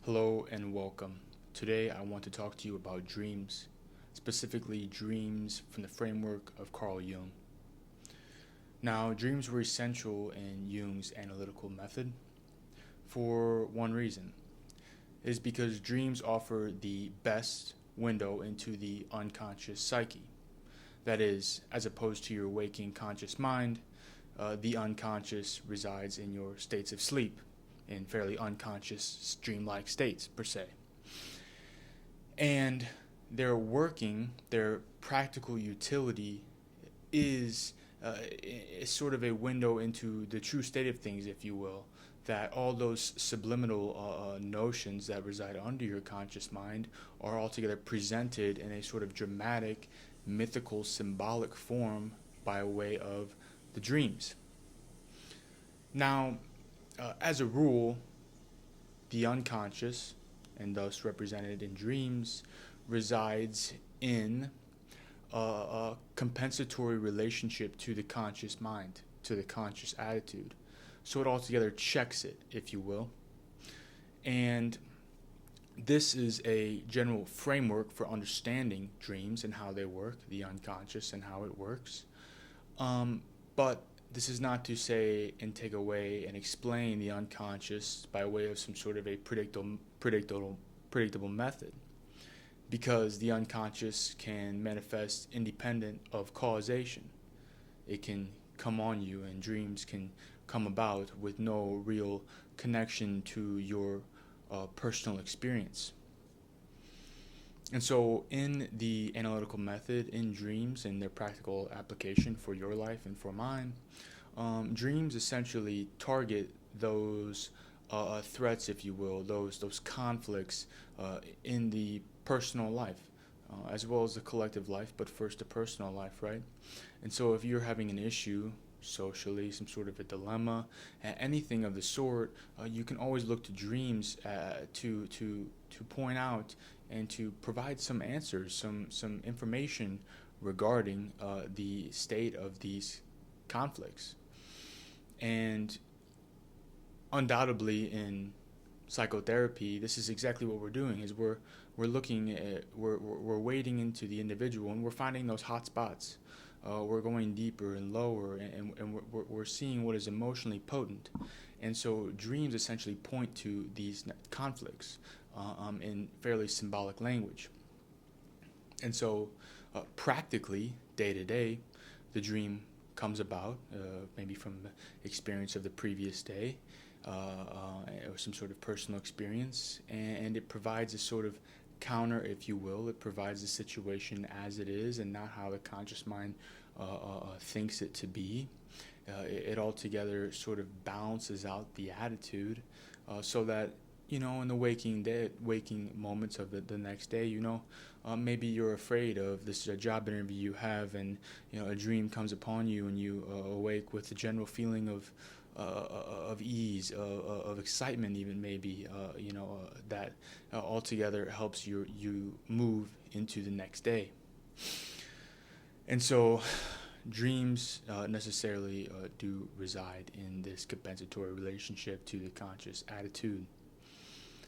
Hello and welcome. Today I want to talk to you about dreams, specifically dreams from the framework of Carl Jung. Now, dreams were essential in Jung's analytical method for one reason. It is because dreams offer the best window into the unconscious psyche. That is, as opposed to your waking conscious mind, the unconscious resides in your states of sleep, in fairly unconscious, dreamlike states, per se. And their practical utility is, is sort of a window into the true state of things, if you will. That all those subliminal notions that reside under your conscious mind are altogether presented in a sort of dramatic, mythical, symbolic form by way of the dreams. Now, as a rule, the unconscious, and thus represented in dreams, resides in a compensatory relationship to the conscious mind, to the conscious attitude. So it altogether checks it, if you will. And this is a general framework for understanding dreams and how they work, the unconscious and how it works. But this is not to say and take away and explain the unconscious by way of some sort of a predictable method, because the unconscious can manifest independent of causation. It can come on you, and dreams can come about with no real connection to your personal experience. And so, in the analytical method, in dreams and their practical application for your life and for mine, dreams essentially target those threats, if you will, those conflicts in the personal life, as well as the collective life, but first the personal life, right? And so, if you're having an issue socially, some sort of a dilemma, anything of the sort, you can always look to dreams to point out and to provide some answers, some information regarding the state of these conflicts. And undoubtedly, in psychotherapy, this is exactly what we're doing. Is we're looking at we're wading into the individual, and we're finding those hot spots. We're going deeper and lower, and we're seeing what is emotionally potent. And so dreams essentially point to these conflicts in fairly symbolic language. And so practically, day to day, the dream comes about, maybe from the experience of the previous day, or some sort of personal experience, and it provides a sort of counter, if you will. It provides the situation as it is and not how the conscious mind thinks it to be. It altogether sort of balances out the attitude, so that in the waking moments of the next day, maybe you're afraid of this job interview you have, and a dream comes upon you, and you awake with a general feeling of ease, of excitement, even maybe, that altogether helps you move into the next day. And so, dreams necessarily do reside in this compensatory relationship to the conscious attitude.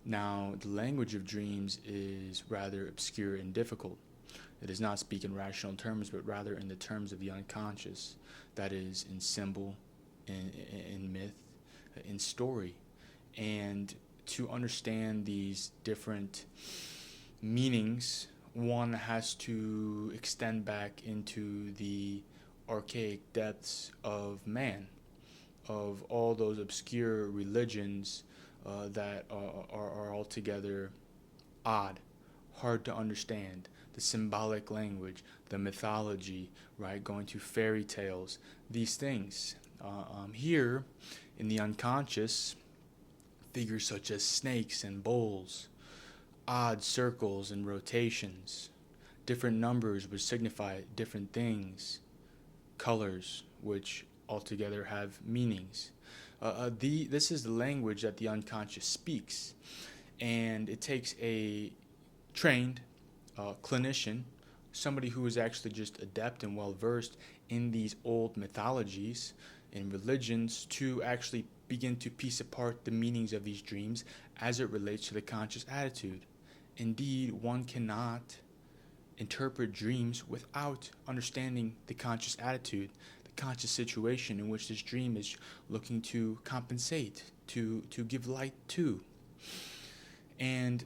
Now, the language of dreams is rather obscure and difficult. It does not speak in rational terms, but rather in the terms of the unconscious, that is, in symbol, in myth, in story. And to understand these different meanings, one has to extend back into the archaic depths of man, of all those obscure religions that are altogether odd, hard to understand. The symbolic language, the mythology, right? Going to fairy tales, these things. Here, in the unconscious, figures such as snakes and bowls, odd circles and rotations, different numbers which signify different things, colors which altogether have meanings. This is the language that the unconscious speaks, and it takes a trained clinician, somebody who is actually just adept and well versed in these old mythologies, in religions, to actually begin to piece apart the meanings of these dreams as it relates to the conscious attitude. Indeed, one cannot interpret dreams without understanding the conscious attitude, the conscious situation in which this dream is looking to compensate, to give light to. And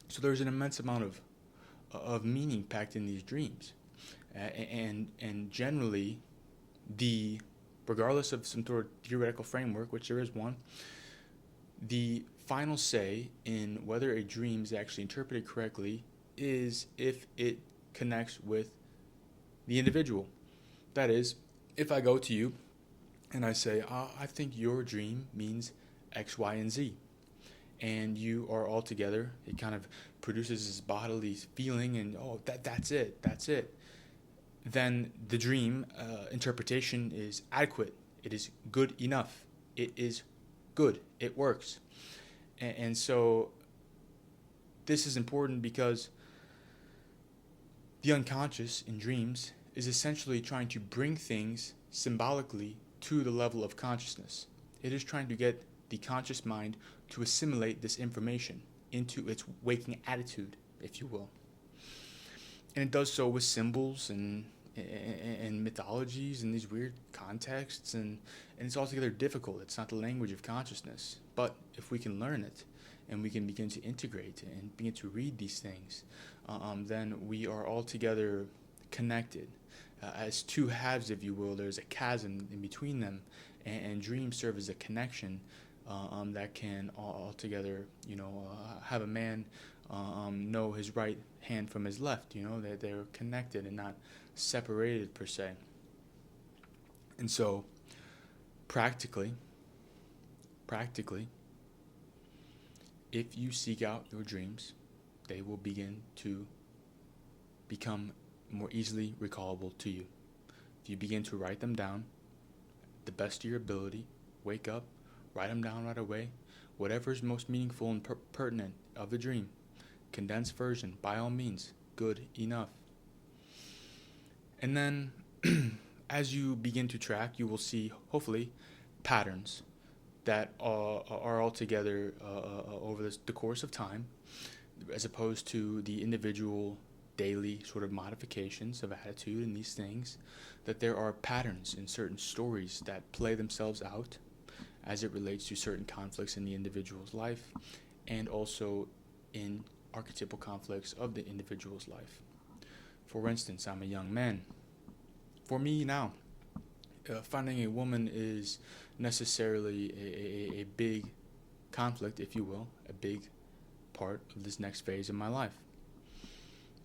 so there's an immense amount of meaning packed in these dreams. And generally, regardless of some sort of theoretical framework, which there is one, the final say in whether a dream is actually interpreted correctly is if it connects with the individual. That is, if I go to you and I say, I think your dream means X, Y, and Z, and you are all together, it kind of produces this bodily feeling, and that's it. Then the dream interpretation is adequate. It is good enough. It is good. It works. And so this is important because the unconscious in dreams is essentially trying to bring things symbolically to the level of consciousness. It is trying to get the conscious mind to assimilate this information into its waking attitude, if you will. And it does so with symbols and mythologies and these weird contexts, and it's altogether difficult. It's not the language of consciousness. But if we can learn it and we can begin to integrate and begin to read these things, then we are altogether connected. As two halves, if you will, there's a chasm in between them, and dreams serve as a connection that can altogether, have a man know his right hand from his left, that they're connected and not separated per se. And so practically, if you seek out your dreams, they will begin to become more easily recallable to you. If you begin to write them down, the best of your ability, wake up, write them down right away, whatever is most meaningful and pertinent of the dream, condensed version, by all means, good enough. And then, as you begin to track, you will see, hopefully, patterns that are all together over the course of time, as opposed to the individual daily sort of modifications of attitude and these things, that there are patterns in certain stories that play themselves out as it relates to certain conflicts in the individual's life, and also in archetypal conflicts of the individual's life. For instance, I'm a young man. For me now, finding a woman is necessarily a big conflict, if you will, a big part of this next phase of my life.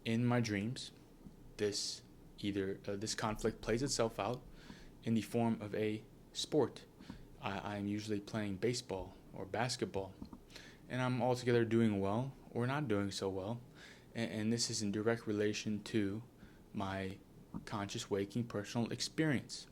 In my dreams, this conflict plays itself out in the form of a sport. I'm usually playing baseball or basketball, and I'm altogether doing well or not doing so well, and this is in direct relation to my conscious waking personal experience.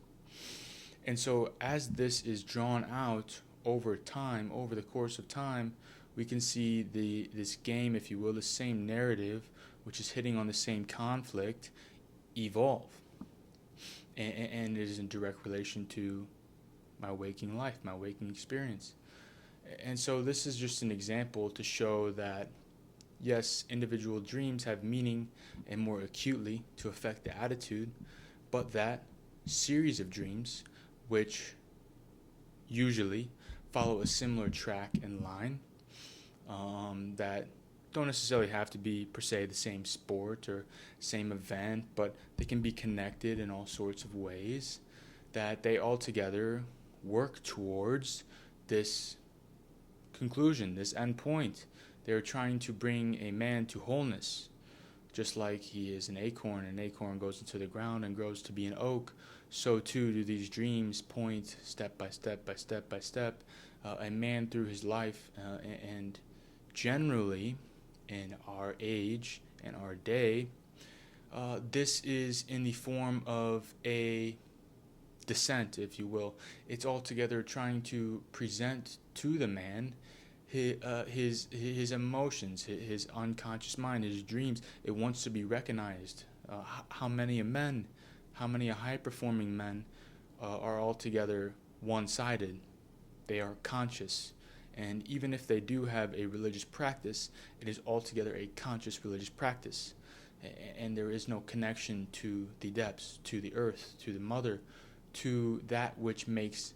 And so as this is drawn out over time, over the course of time, we can see this game, if you will, the same narrative, which is hitting on the same conflict, evolve. And it is in direct relation to my waking life, my waking experience. And so this is just an example to show that, yes, individual dreams have meaning and more acutely to affect the attitude, but that series of dreams, which usually follow a similar track and line, that don't necessarily have to be per se the same sport or same event, but they can be connected in all sorts of ways, that they all together work towards this conclusion, this end point. They're trying to bring a man to wholeness. Just like he is an acorn goes into the ground and grows to be an oak, so too do these dreams point step by step, a man through his life, and generally in our age and our day, this is in the form of a descent, if you will. It's altogether trying to present to the man his emotions, his unconscious mind, his dreams. It wants to be recognized. How many high-performing men are altogether one-sided. They are conscious. And even if they do have a religious practice, it is altogether a conscious religious practice. And there is no connection to the depths, to the earth, to the mother, to that which makes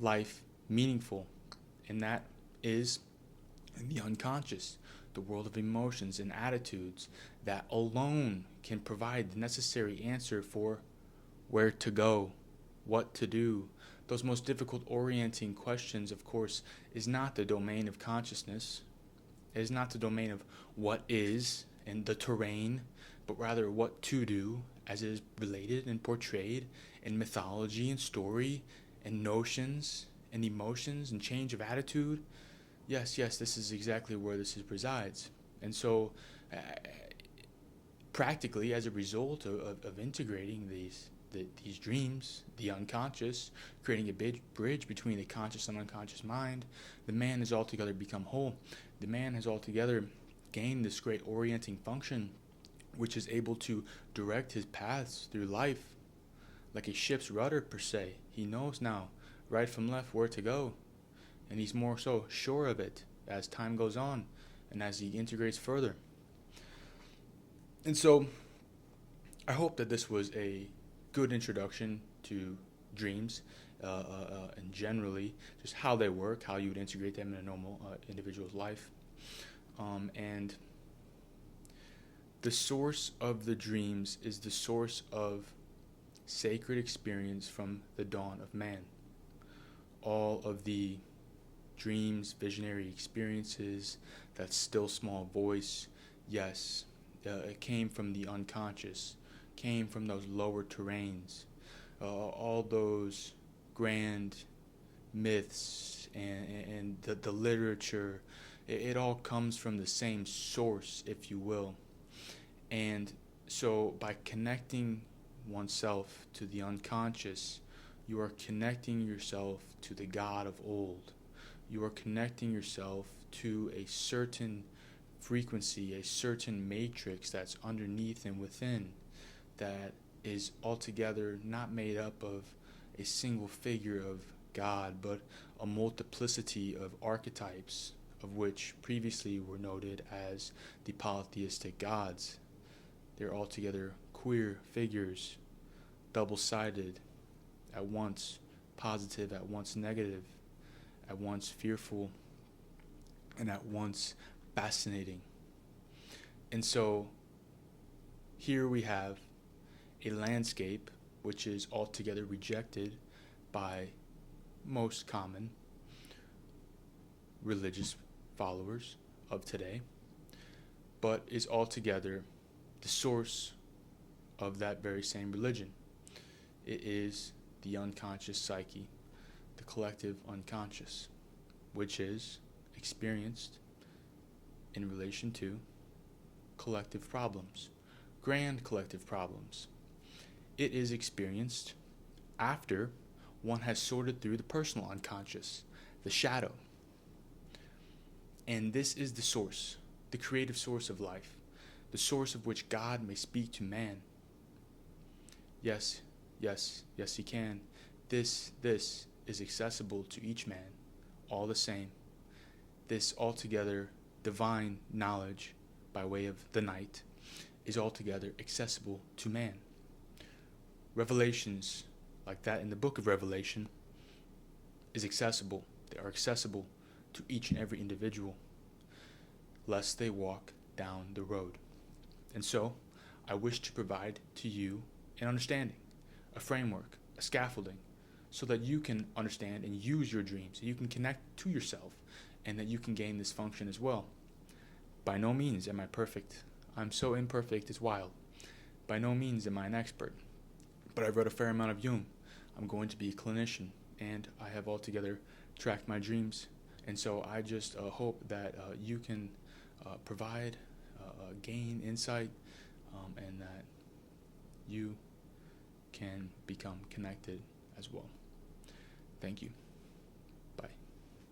life meaningful. And that is the unconscious, the world of emotions and attitudes that alone can provide the necessary answer for where to go, what to do. Those most difficult orienting questions, of course, is not the domain of consciousness. It is not the domain of what is and the terrain, but rather what to do as it is related and portrayed in mythology and story and notions and emotions and change of attitude. Yes, this is exactly where this resides. And so, practically, as a result of integrating these dreams, the unconscious, creating a big bridge between the conscious and unconscious mind, the man has altogether become whole. The man has altogether gained this great orienting function, which is able to direct his paths through life like a ship's rudder, per se. He knows now, right from left, where to go, and he's more so sure of it as time goes on and as he integrates further. And so, I hope that this was a good introduction to dreams and generally just how they work, how you would integrate them in a normal individual's life. And the source of the dreams is the source of sacred experience from the dawn of man. All of the dreams, visionary experiences, that still small voice, yes, it came from the unconscious, came from those lower terrains. All those grand myths and the literature, it all comes from the same source, if you will. And so by connecting oneself to the unconscious, you are connecting yourself to the God of old. You are connecting yourself to a certain frequency, a certain matrix that's underneath and within, that is altogether not made up of a single figure of God, but a multiplicity of archetypes, of which previously were noted as the polytheistic gods. They're altogether queer figures, double-sided, at once positive, at once negative, at once fearful, and at once fascinating. And so here we have a landscape which is altogether rejected by most common religious followers of today, but is altogether the source of that very same religion. It is the unconscious psyche, the collective unconscious, which is experienced in relation to collective problems, grand collective problems. It is experienced after one has sorted through the personal unconscious, the shadow. And this is the source, the creative source of life, the source of which God may speak to man. Yes, he can. This is accessible to each man, all the same. This altogether divine knowledge by way of the night is altogether accessible to man. Revelations like that in the book of Revelation is accessible. They are accessible to each and every individual, lest they walk down the road. And so, I wish to provide to you an understanding, a framework, a scaffolding, so that you can understand and use your dreams, that you can connect to yourself, and that you can gain this function as well. By no means am I perfect. I'm so imperfect it's wild. By no means am I an expert. But I've read a fair amount of Jung. I'm going to be a clinician, and I have altogether tracked my dreams. And so I just hope that you can provide, gain insight, and that you can become connected as well. Thank you.